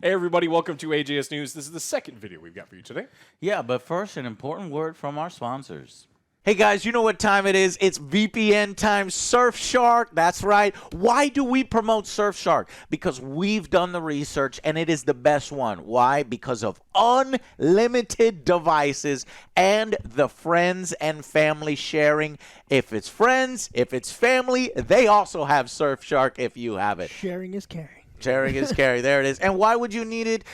Hey everybody, welcome to AJS News. This is the second video we've got for you today. Yeah, but first, an important word from our sponsors. Hey guys, you know what time it is? It's VPN time. Surfshark, that's right. Why do we promote Surfshark? Because we've done the research and it is the best one. Why? Because of unlimited devices and the friends and family sharing. If it's friends, if it's family, they also have Surfshark if you have it. Sharing is caring. Sharing is caring. There it is. And why would you need it?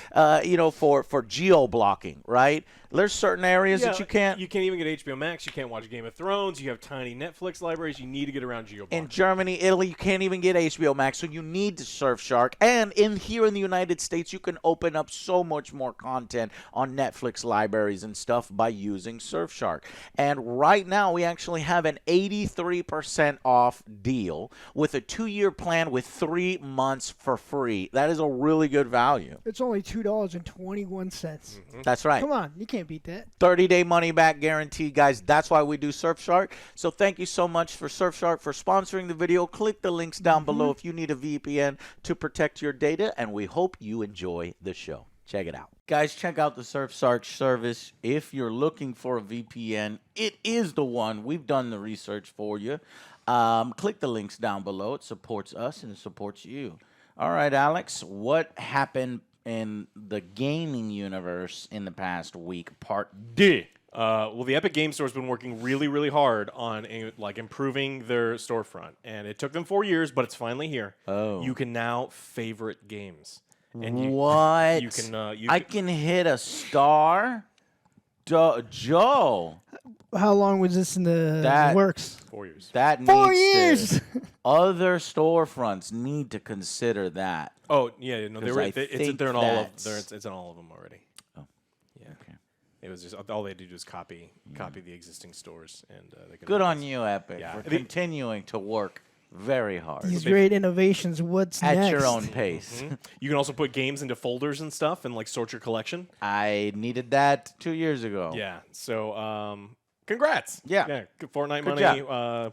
For geo blocking, right? There's certain areas that you can't. You can't even get HBO Max. You can't watch Game of Thrones. You have tiny Netflix libraries. You need to get around geo blocking. In Germany, Italy, you can't even get HBO Max, so you need to Surfshark. And here in the United States, you can open up so much more content on Netflix libraries and stuff by using Surfshark. And right now, we actually have an 83% off deal with a 2-year plan with 3 months for free. That is a really good value. It's only $2.21. That's right. Come on, you can't beat that. 30-day money-back guarantee, guys. That's why we do Surfshark. So thank you so much for Surfshark for sponsoring the video. Click the links down below if you need a VPN to protect your data, and we hope you enjoy the show. Check it out. Guys, check out the Surfshark service. If you're looking for a VPN, it is the one. We've done the research for you. Click the links down below. It supports us and it supports you. All right, Alex, what happened in the gaming universe in the past week? Part D. Well, the Epic Game Store's been working really, really hard on improving their storefront, and it took them 4 years, but it's finally here. Oh. You can now favorite games. And What? You can. I can hit a star? Joe. How long was this in the works? 4 years. That 4 needs years. To, other storefronts need to consider that. Oh yeah, no, it's in all of it's in all of them already. Oh, yeah. Okay. It was just all they had to do is copy the existing stores, and they could. Good on you, Epic, Yeah. for continuing to work very hard These great innovations. What's at next? your own pace. You can also put games into folders and stuff, and sort your collection. I needed that 2 years ago. Yeah. So, congrats. Yeah. Good Fortnite Good money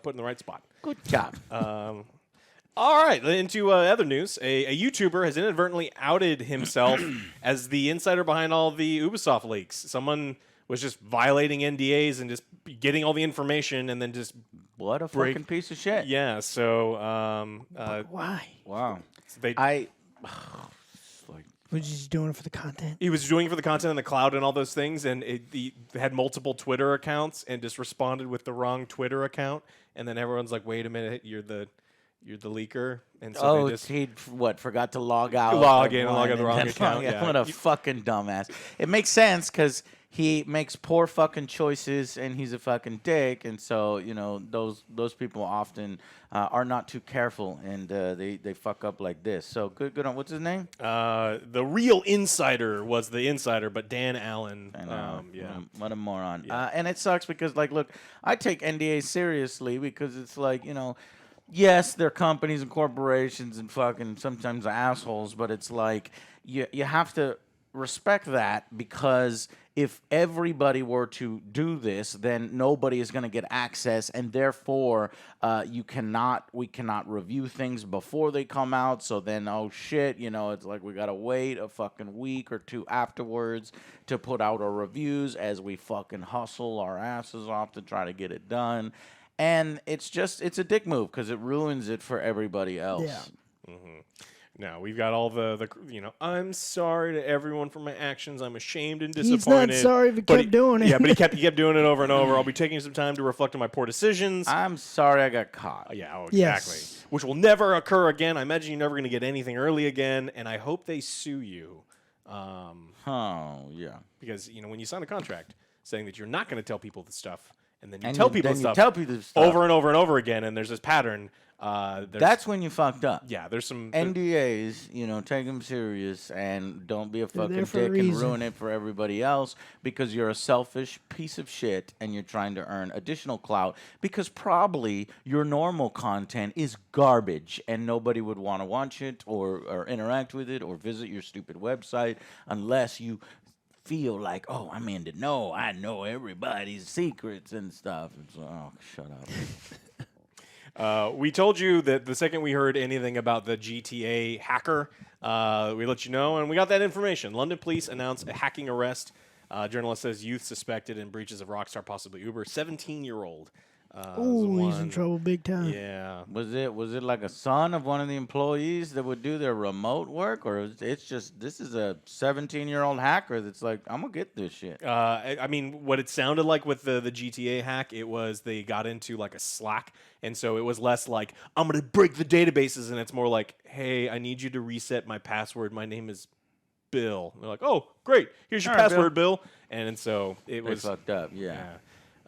put in the right spot. Good job. All right, into other news. A YouTuber has inadvertently outed himself as the insider behind all the Ubisoft leaks. Someone was just violating NDAs and just getting all the information and then just What a fucking piece of shit. Yeah, so Why? Wow. they Was he just doing it for the content? he was doing it for the content in the cloud and all those things, and he had multiple Twitter accounts and just responded with the wrong Twitter account, and then everyone's like, "Wait a minute, you're the leaker," and so they just he forgot to log out. Log in and log out the wrong account. Yeah. What a fucking dumbass. It makes sense because he makes poor fucking choices and he's a fucking dick, and so those people often are not too careful and they fuck up like this. So good on what's his name? The real insider was the insider, but Dan Allen. I know. Yeah. What a moron. Yeah. And it sucks because look, I take NDAs seriously because it's yes, they're companies and corporations and fucking sometimes assholes, but it's you have to respect that because if everybody were to do this, then nobody is going to get access, and therefore we cannot review things before they come out. So then, oh shit, it's we got to wait a fucking week or two afterwards to put out our reviews as we fucking hustle our asses off to try to get it done. And it's a dick move because it ruins it for everybody else. Yeah. Now we've got all the I'm sorry to everyone for my actions. I'm ashamed and disappointed. He's not sorry if he kept doing it. Yeah, but he kept doing it over and over. I'll be taking some time to reflect on my poor decisions. I'm sorry I got caught. Yeah, exactly. Yes. Which will never occur again. I imagine you're never going to get anything early again, and I hope they sue you. Oh, yeah. Because when you sign a contract saying that you're not going to tell people the stuff, and then you And tell you- people then you stuff tell people stuff. over and over and over again, and there's this pattern. That's when you fucked up. Yeah, there's some NDAs, take them serious and don't be a fucking there dick for a and reason. ruin it for everybody else because you're a selfish piece of shit and you're trying to earn additional clout because probably your normal content is garbage and nobody would want to watch it or interact with it or visit your stupid website unless you feel like, oh, I'm in to know. I know everybody's secrets and stuff. It's, oh, shut up. We told you that the second we heard anything about the GTA hacker, we let you know, and we got that information. London police announced a hacking arrest. Journalist says youth suspected in breaches of Rockstar, possibly Uber. 17-year-old. Ooh, he's in trouble big time. Yeah. Was it like a son of one of the employees that would do their remote work, or it's just this is a 17-year-old hacker that's like, I'm gonna get this shit? I mean, what it sounded like with the GTA hack, it was they got into like a Slack, and so it was less like, I'm going to break the databases, and it's more like, hey, I need you to reset my password. My name is Bill. And they're like, oh, great. Here's your All right, password, Bill. And so it They was fucked up, yeah. Yeah.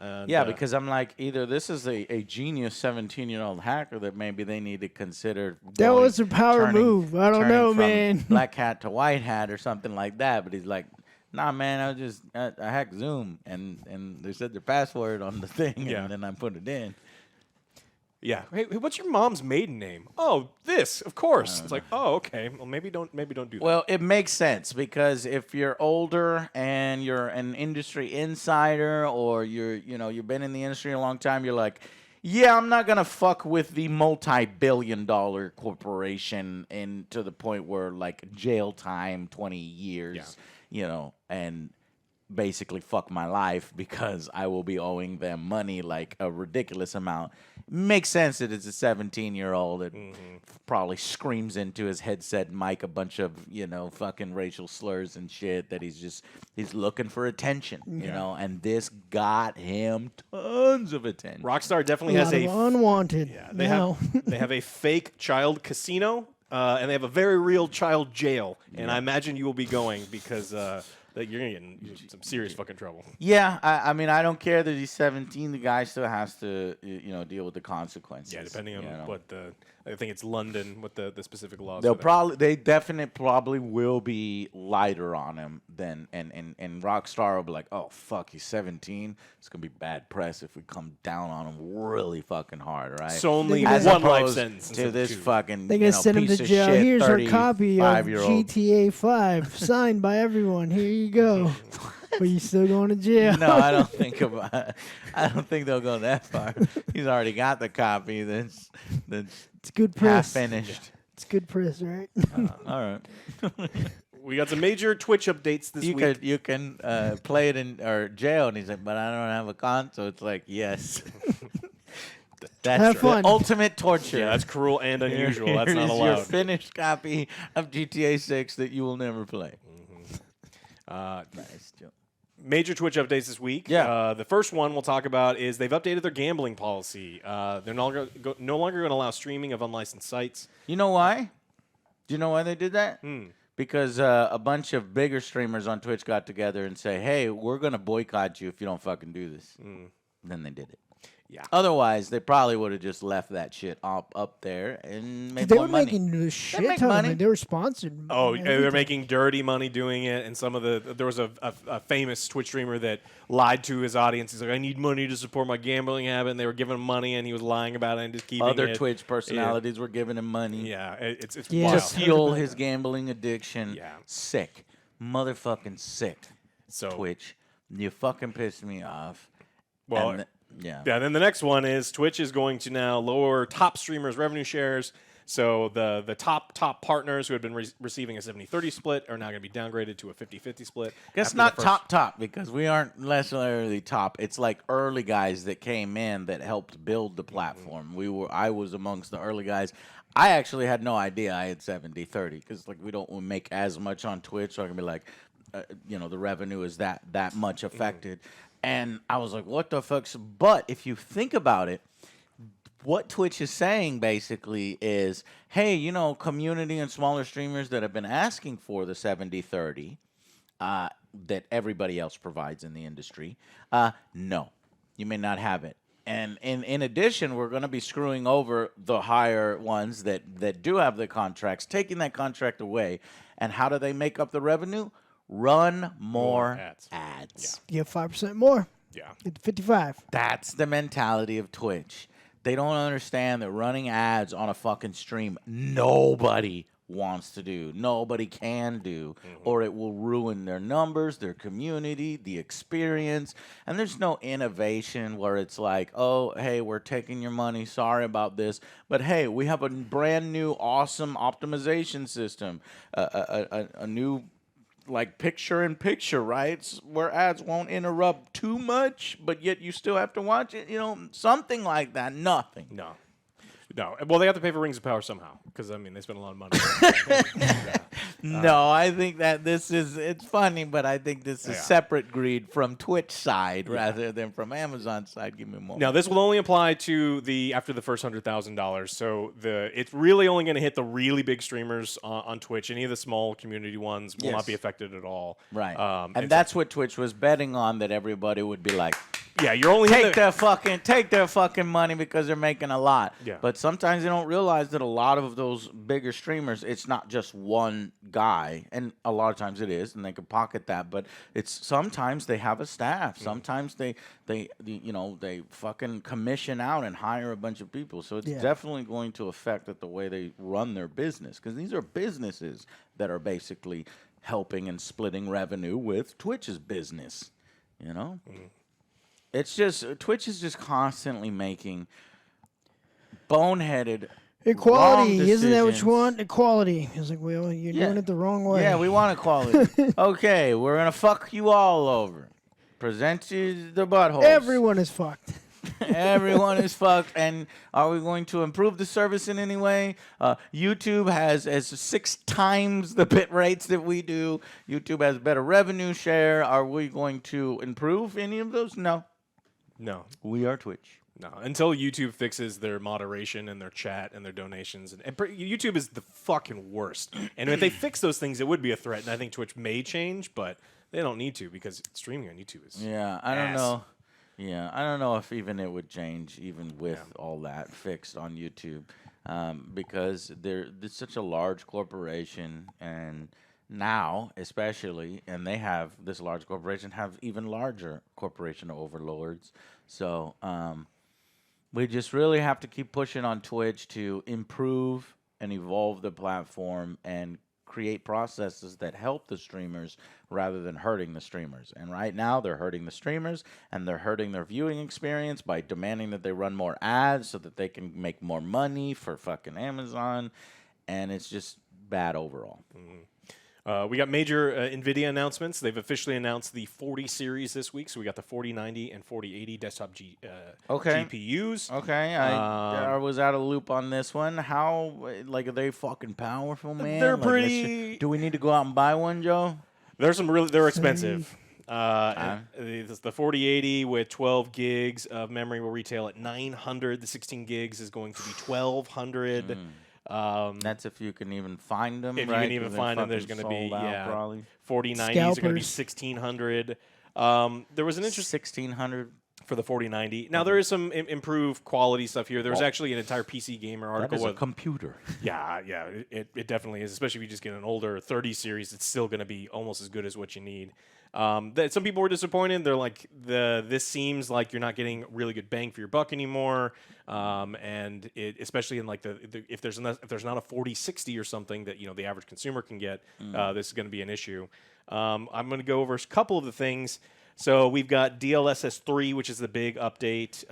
And, Yeah, because I'm like, either this is a genius 17-year-old hacker that maybe they need to consider. That was a power move. I don't know, from man. Black hat to white hat or something like that. But he's like, nah, man, I hacked Zoom and they said their password on the thing, Yeah. and then I put it in. yeah. Hey, what's your mom's maiden name? Oh, this, of course. It's like, oh, okay. Well, maybe don't do that. Well, it makes sense because if you're older and you're an industry insider or you've been in the industry a long time, you're like, yeah, I'm not gonna fuck with the multi-billion-dollar corporation and to the point where like jail time, 20 years, and basically fuck my life because I will be owing them money, like a ridiculous amount. Makes sense that it's a 17-year-old that probably screams into his headset mic a bunch of, fucking racial slurs and shit that he's looking for attention, and this got him tons of attention. Rockstar definitely A has lot a of unwanted. Yeah, they have a fake child casino, and they have a very real child jail. And I imagine you will be going because that you're gonna get in some serious fucking trouble. Yeah, I mean, I don't care that he's 17. The guy still has to, deal with the consequences. Yeah, depending on what I think it's London, what the specific laws. They definitely will be lighter on him than, and Rockstar will be like, oh fuck, he's 17. It's gonna be bad press if we come down on him really fucking hard, right? So only As one life opposed sentence to this fucking. They're gonna send him piece to of jail. shit Here's our copy of 35-year-old. GTA 5, signed by everyone. Here you go. But you still going to jail. No, I don't think they'll go that far. He's already got the copy. That's It's good half press. finished. It's good press, right? All right. We got some major Twitch updates this week. You can play it in or jail, and he's like, but I don't have a console. It's like, yes. That's Have the fun. ultimate torture. Yeah, that's cruel and unusual. That's not Here's allowed. your finished copy of GTA 6 that you will never play. Nice joke. Major Twitch updates this week. Yeah. The first one we'll talk about is they've updated their gambling policy. They're no longer going to allow streaming of unlicensed sites. You know why? Do you know why they did that? Because a bunch of bigger streamers on Twitch got together and say, hey, we're going to boycott you if you don't fucking do this. Then they did it. Yeah. Otherwise, they probably would have just left that shit up there and made They more were money. making a shit make ton of money. money. They were sponsored. Oh, and they're everything. making dirty money doing it, and there was a famous Twitch streamer that lied to his audience. He's like, I need money to support my gambling habit, and they were giving him money, and he was lying about it and just keeping Other it. Twitch personalities were giving him money Yeah, it's Yeah. wild. to fuel his gambling addiction. Yeah. Sick. Motherfucking sick. So Twitch. You fucking pissed me off. well, And yeah. yeah. Then the next one is Twitch is going to now lower top streamers' revenue shares. So the top partners who had been receiving a 70-30 split are now going to be downgraded to a 50-50 split. Guess after not the first- top because we aren't necessarily top. It's like early guys that came in that helped build the platform. I was amongst the early guys. I actually had no idea I had 70-30 because like we don't make as much on Twitch, so I can be like, the revenue is that much affected. And I was like, what the fuck? But if you think about it, what Twitch is saying basically is, hey, community and smaller streamers that have been asking for the 70-30 that everybody else provides in the industry, no, you may not have it. And in addition, we're going to be screwing over the higher ones that do have the contracts, taking that contract away. And how do they make up the revenue? Run more ads. You get 5% more. Yeah. Get to 55. That's the mentality of Twitch. They don't understand that running ads on a fucking stream, nobody wants to do, nobody can do, or it will ruin their numbers, their community, the experience. And there's no innovation where it's like, oh, hey, we're taking your money, sorry about this, but hey, we have a brand new awesome optimization system, a new like picture-in-picture, right? Where ads won't interrupt too much, but yet you still have to watch it. Something like that. Nothing. No. Well, they have to pay for Rings of Power somehow because I mean they spend a lot of money. No, I think that it's funny, but I think this is Yeah. separate greed from Twitch side rather than from Amazon side. Give me more. Now, this will only apply to after the first $100,000. So it's really only going to hit the really big streamers on Twitch. Any of the small community ones will not be affected at all. Right. And that's what Twitch was betting on, that everybody would be like, yeah, you're only take their fucking money because they're making a lot. Yeah. But sometimes they don't realize that a lot of those bigger streamers, it's not just one guy, and a lot of times it is, and they can pocket that. But it's sometimes they have a staff. Sometimes they fucking commission out and hire a bunch of people. So it's definitely going to affect the way they run their business, because these are businesses that are basically helping and splitting revenue with Twitch's business. It's just Twitch is just constantly making boneheaded Equality, wrong isn't that what you decisions. want? Equality. It's like, well, you're doing it the wrong way. Yeah, we want equality. Okay, we're gonna fuck you all over. Present you the buttholes. Everyone is fucked. Everyone is fucked. And are we going to improve the service in any way? YouTube has 6 times the bit rates that we do. YouTube has better revenue share. Are we going to improve any of those? No. No. We are Twitch. No, until YouTube fixes their moderation and their chat and their donations. And YouTube is the fucking worst. And if they fix those things, it would be a threat. And I think Twitch may change, but they don't need to because streaming on YouTube is I don't know. Yeah, I don't know if even it would change even with all that fixed on YouTube, because there's such a large corporation, and now especially, and they have this large corporation have even larger corporation overlords. So we just really have to keep pushing on Twitch to improve and evolve the platform and create processes that help the streamers rather than hurting the streamers. And right now they're hurting the streamers, and they're hurting their viewing experience by demanding that they run more ads so that they can make more money for fucking Amazon, and it's just bad overall. We got major NVIDIA announcements. They've officially announced the 40 series this week. So we got the 4090 and 4080 desktop GPUs. Okay, I was out of the loop on this one. How, are they fucking powerful, man? They're pretty... Do we need to go out and buy one, Joe? They're expensive. The 4080 with 12 gigs of memory will retail at $900. The 16 gigs is going to be $1,200. That's if you can even find them. If right? you can even find them, there's going to be 4090s are going to be $1,600. There was an interest 1,600 for the 4090. Now there is some improved quality stuff here. There was actually an entire PC Gamer article. That is a computer. Yeah, it definitely is. Especially if you just get an older 30 series, it's still going to be almost as good as what you need. Some people were disappointed. They're like, this seems like you're not getting really good bang for your buck anymore. And especially in like if there's not a 4060 or something that the average consumer can get, this is going to be an issue. I'm going to go over a couple of the things. So we've got DLSS 3, which is the big update.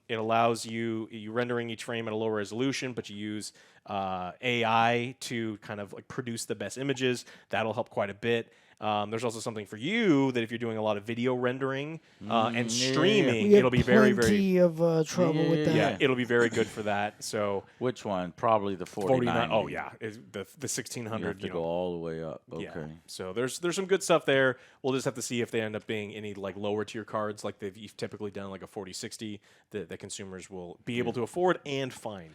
It allows you rendering each frame at a lower resolution, but you use AI to kind of like produce the best images. That'll help quite a bit. There's also something for you that if you're doing a lot of video rendering and streaming, it'll be very, very... plenty of trouble with that. Yeah, it'll be very good for that. So which one? Probably the 4090. Oh, yeah. The 1600. You have to go all the way up. Okay. Yeah. So there's some good stuff there. We'll just have to see if they end up being any like lower tier cards like they've typically done, like a 4060 that consumers will be able to afford and find.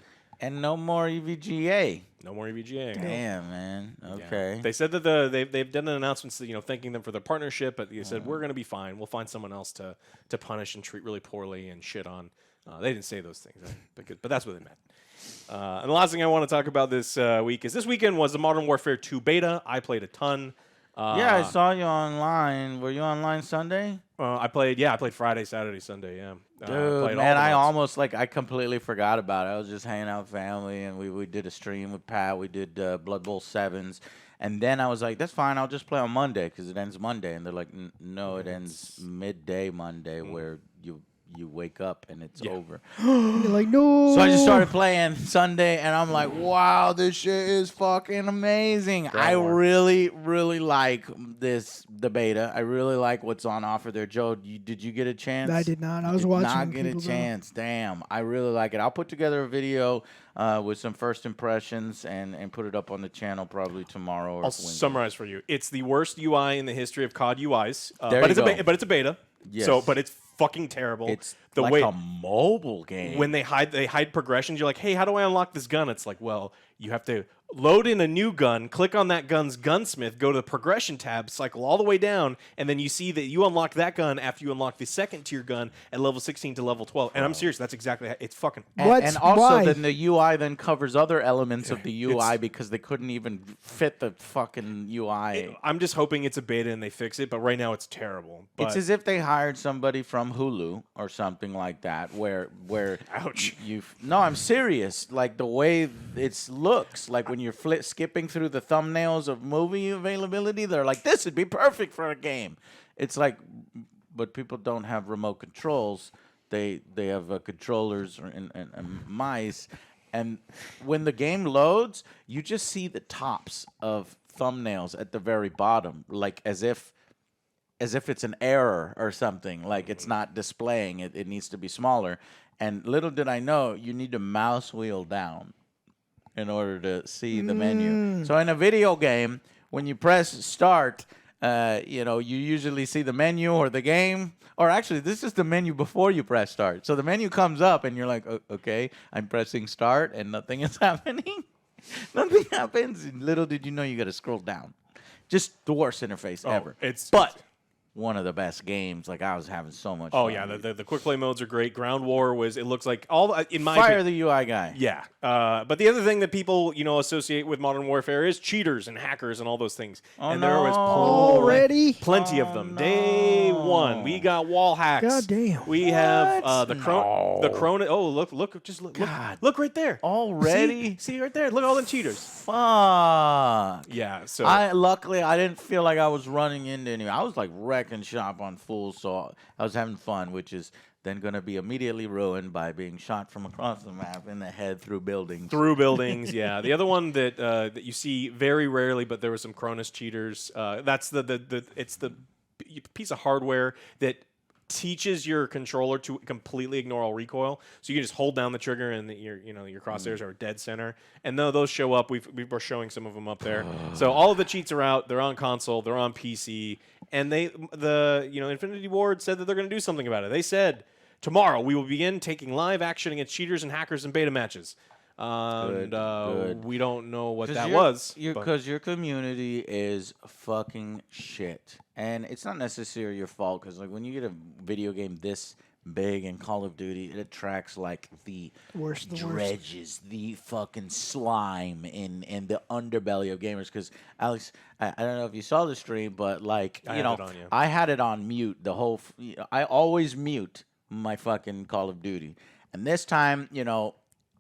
And no more EVGA. No more EVGA. Damn, man. Okay. Yeah. They said that they've done an announcement, thanking them for their partnership, but they said we're going to be fine. We'll find someone else to punish and treat really poorly and shit on. They didn't say those things, but that's what they meant. And the last thing I want to talk about this week is this weekend was the Modern Warfare 2 beta. I played a ton. Yeah, I saw you online. Were you online Sunday? I played Friday, Saturday, Sunday. Yeah, Dude, played man, all the I modes. almost I completely forgot about it. I was just hanging out with family, and we did a stream with Pat. We did Blood Bowl 7s. And then I was like, that's fine. I'll just play on Monday because it ends Monday. And they're like, no, it ends midday Monday where you wake up and it's over. You're like, no. So I just started playing Sunday, and I'm like, wow, this shit is fucking amazing. I War. really, really like the beta. I really like what's on offer there. Joe, did you get a chance? I did not. I was Did watching not get a people go. chance. Damn, I really like it. I'll put together a video with some first impressions and put it up on the channel probably tomorrow or I'll Wednesday. summarize for you. It's the worst UI in the history of COD UIs, There but you it's go. but it's a beta. Yes. So, but it's fucking terrible. It's the like way a mobile game. when they hide progressions. You're like, hey, how do I unlock this gun? It's like, well, you have to load in a new gun, click on that gun's gunsmith, go to the progression tab, cycle all the way down, and then you see that you unlock that gun after you unlock the second tier gun at level 16 to level 12. And I'm serious, that's exactly how, it's fucking. And also, Why? then the UI then covers other elements of the UI It's- because they couldn't even fit the fucking UI. I'm just hoping it's a beta and they fix it, but right now it's terrible. But It's as if they hired somebody from Hulu or something like that, where Ouch. No, I'm serious. Like the way it looks, like when you're skipping through the thumbnails of movie availability, they're like, this would be perfect for a game. It's like, but people don't have remote controls. They have controllers and mice, and when the game loads, you just see the tops of thumbnails at the very bottom, like as if it's an error or something, like it's not displaying it. It needs to be smaller. And little did I know, you need to mouse wheel down in order to see the menu. So in a video game, when you press start, you usually see the menu or the game. Or actually, this is the menu before you press start. So the menu comes up, and you're like, okay, I'm pressing start, and nothing is happening. Nothing happens. And little did you know, you got to scroll down. Just the worst interface ever. But one of the best games. Like, I was having so much fun. Oh yeah, the quick play modes are great. Ground War was, it looks like all in my Fire opinion, the UI guy. yeah. But the other thing that people associate with Modern Warfare is cheaters and hackers and all those things. And there was Already? plenty of them. Day one, we got wall hacks. God damn. We have the No. Chrona. Oh look, God. look right there. Already? See right there. Look at all them cheaters. Fuck. Yeah. So Luckily, I didn't feel like I was running into any. I was like wrecking shop on full, so I was having fun, which is then going to be immediately ruined by being shot from across the map in the head through buildings. Through buildings, yeah. The other one that you see very rarely, but there were some Cronus cheaters. That's it's the piece of hardware that teaches your controller to completely ignore all recoil. So you can just hold down the trigger and your crosshairs are dead center. And though those show up, we were showing some of them up there. So all of the cheats are out. They're on console. They're on PC. And Infinity Ward said that they're going to do something about it. They said tomorrow we will begin taking live action against cheaters and hackers in beta matches. Good. We don't know what that was. Because your community is fucking shit. And it's not necessarily your fault, because like when you get a video game this big in Call of Duty, it attracts like the Worst. dredges, the fucking slime in the underbelly of gamers. Because Alex, I don't know if you saw the stream, but like I had it on, yeah. I had it on mute the whole. I always mute my fucking Call of Duty, and this time,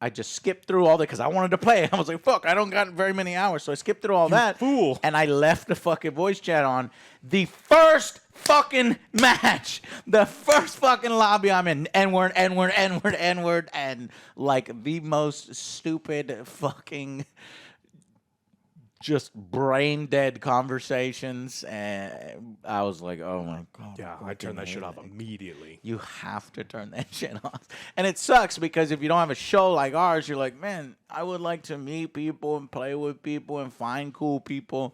I just skipped through all that because I wanted to play it. I was like, fuck, I don't got very many hours. So I skipped through all that. Fool. And I left the fucking voice chat on. The first fucking match. The first fucking lobby I'm in. N-word. And like the most stupid fucking just brain dead conversations. And I was like, oh my God. Yeah, I turned that shit off immediately. You have to turn that shit off. And it sucks because if you don't have a show like ours, you're like, man, I would like to meet people and play with people and find cool people.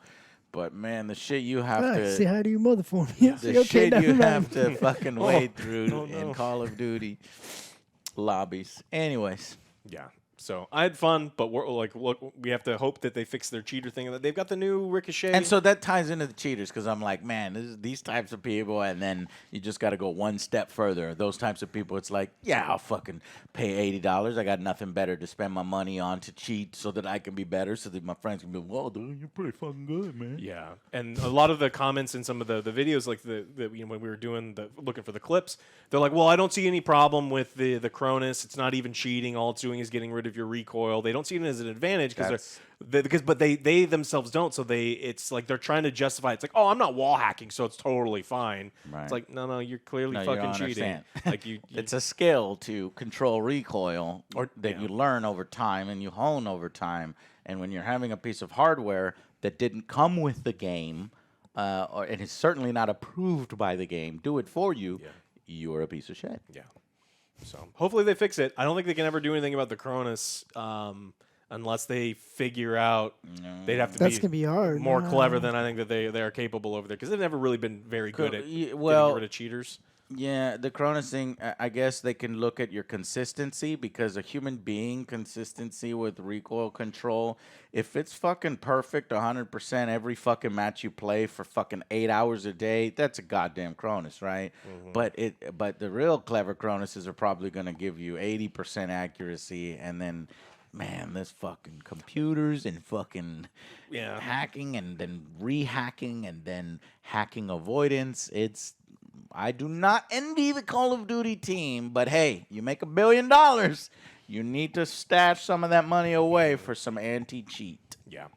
But, man, the shit you have to... Say hi to your mother for me. The shit you have to fucking wade through in Call of Duty lobbies. Anyways. Yeah. So I had fun, but we're like, look, we have to hope that they fix their cheater thing. They've got the new Ricochet. And so that ties into the cheaters because I'm like, man, these types of people, and then you just got to go one step further. Those types of people, it's like, yeah, I'll fucking pay $80. I got nothing better to spend my money on to cheat so that I can be better, so that my friends can be, whoa, dude, you're pretty fucking good, man. Yeah, and a lot of the comments in some of the videos, like when we were doing looking for the clips, they're like, well, I don't see any problem with the Cronus. It's not even cheating. All it's doing is getting rid of your recoil. They don't see it as an advantage but they themselves don't. So it's like they're trying to justify. It's like, oh, I'm not wall hacking, so it's totally fine. Right. It's like, no, you're clearly No, you fucking don't cheating. understand. Like you It's a skill to control recoil that you learn over time and you hone over time. And when you're having a piece of hardware that didn't come with the game, and is certainly not approved by the game, do it for you, you're a piece of shit. Yeah. So hopefully they fix it. I don't think they can ever do anything about the Cronus unless they figure out they'd have to That's gonna be hard. more clever than I think that they are capable over there because they've never really been very good at getting rid of cheaters. Yeah, the Cronus thing, I guess they can look at your consistency because a human being consistency with recoil control, if it's fucking perfect 100% every fucking match you play for fucking 8 hours a day, that's a goddamn Cronus, right? But the real clever Cronuses are probably going to give you 80% accuracy and then man, this fucking computers and fucking hacking and then re-hacking and then hacking avoidance, I do not envy the Call of Duty team, but hey, you make $1 billion, you need to stash some of that money away for some anti-cheat. Yeah.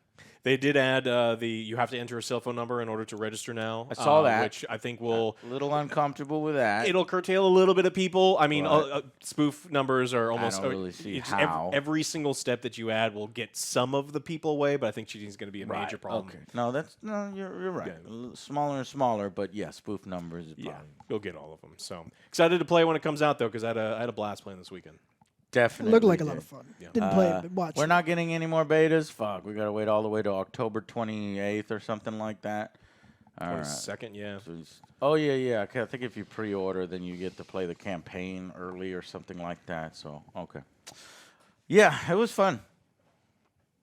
They did add you have to enter a cell phone number in order to register now. I saw that. Which I think will... A little uncomfortable with that. It'll curtail a little bit of people. I mean, spoof numbers are almost... I don't really see how. Every single step that you add will get some of the people away, but I think cheating is going to be a major problem. Okay. No, you're right. Yeah. Smaller and smaller, but yeah, spoof numbers. You'll get all of them. So excited to play when it comes out, though, because I had a blast playing this weekend. Definitely. Looked like a lot of fun. Yeah. Didn't play it, but watch. We're not getting any more betas. Fuck, we gotta wait all the way to October 28th or something like that. 22nd, yeah. Oh yeah. Okay, I think if you pre-order, then you get to play the campaign early or something like that. So okay. Yeah, it was fun.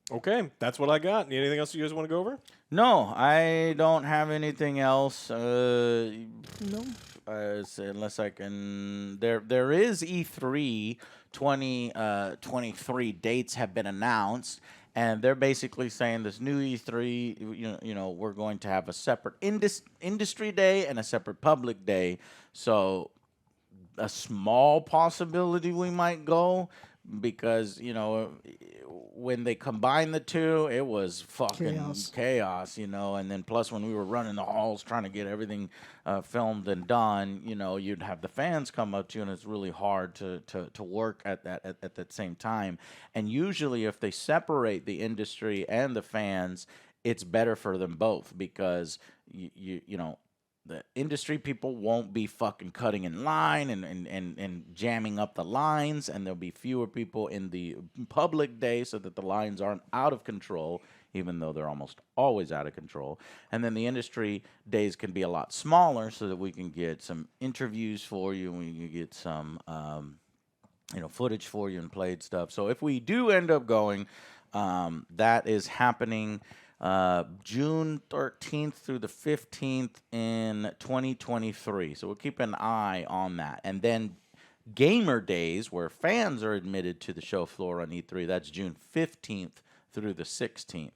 Okay, that's what I got. Anything else you guys want to go over? No, I don't have anything else. No. Unless I can. There is E3 2023 dates have been announced, and they're basically saying this new E3. You know, we're going to have a separate industry day and a separate public day. So, a small possibility we might go because when they combined the two, it was fucking chaos, and then plus when we were running the halls trying to get everything filmed and done, you'd have the fans come up to you, and it's really hard to work at that same time. And usually if they separate the industry and the fans, it's better for them both because the industry people won't be fucking cutting in line and jamming up the lines, and there'll be fewer people in the public day so that the lines aren't out of control, even though they're almost always out of control. And then the industry days can be a lot smaller so that we can get some interviews for you, and we can get some footage for you and played stuff. So if we do end up going, that is happening June 13th through the 15th in 2023. So we'll keep an eye on that. And then Gamer Days, where fans are admitted to the show floor on E3, that's June 15th through the 16th.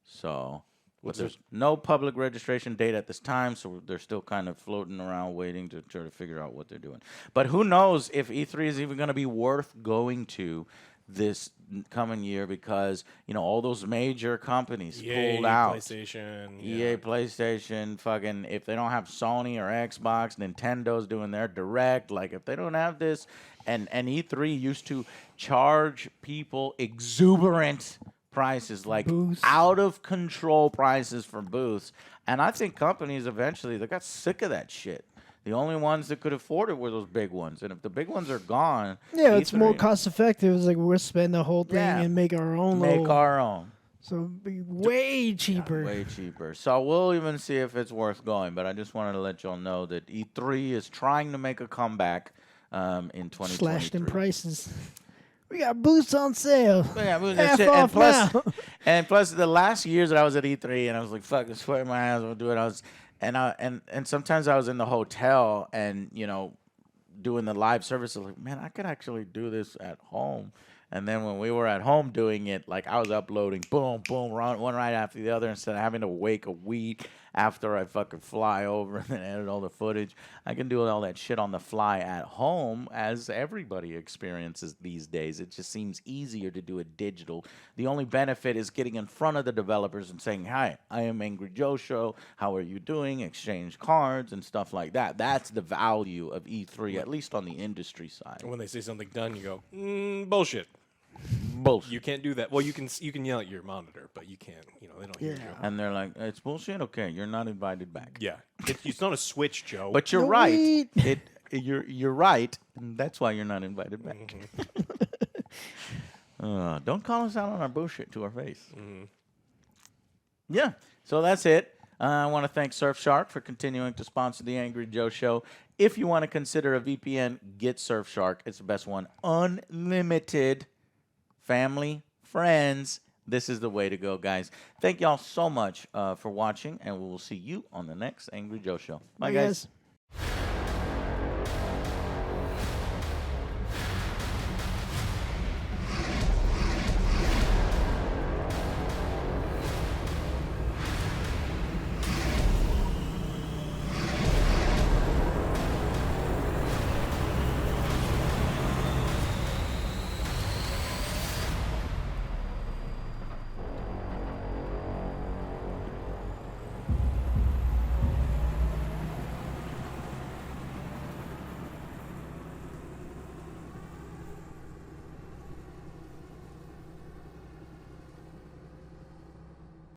So there's no public registration date at this time, so they're still kind of floating around waiting to try to figure out what they're doing. But who knows if E3 is even going to be worth going to this coming year because all those major companies pulled out. PlayStation, fucking if they don't have Sony or Xbox, Nintendo's doing their direct. Like if they don't have this, and E3 used to charge people exuberant prices, like booths. Out of control prices for booths, and I think companies eventually they got sick of that shit. The only ones that could afford it were those big ones. And if the big ones are gone... Yeah, it's more cost effective. It's like we'll spend the whole thing and make our own. So it'd be way cheaper. Yeah, way cheaper. So we'll even see if it's worth going. But I just wanted to let y'all know that E3 is trying to make a comeback in 2023. Slashed in prices. We got booths on sale. Yeah, Half off now. And plus, the last years that I was at E3, and I was like, "Fuck, I swear my ass will do it." And sometimes I was in the hotel, and doing the live service. I was like, man, I could actually do this at home. And then when we were at home doing it, like I was uploading, boom, boom, one right after the other, instead of having to wait a week after I fucking fly over and then edit all the footage. I can do all that shit on the fly at home, as everybody experiences these days. It just seems easier to do it digital. The only benefit is getting in front of the developers and saying, hi, I am Angry Joe Show. How are you doing? Exchange cards and stuff like that. That's the value of E3, at least on the industry side. When they say something done, you go, bullshit. Bullshit. You can't do that. Well, you can yell at your monitor, but you can't. They don't hear you. And they're like, it's bullshit. Okay, you're not invited back. Yeah, it's not a switch, Joe. But you're right. You're right. And that's why you're not invited back. Don't call us out on our bullshit to our face. Yeah. So that's it. I want to thank Surfshark for continuing to sponsor the Angry Joe Show. If you want to consider a VPN, get Surfshark. It's the best one. Unlimited. Family, friends, this is the way to go, guys. Thank y'all so much for watching, and we will see you on the next Angry Joe Show. Bye, guys.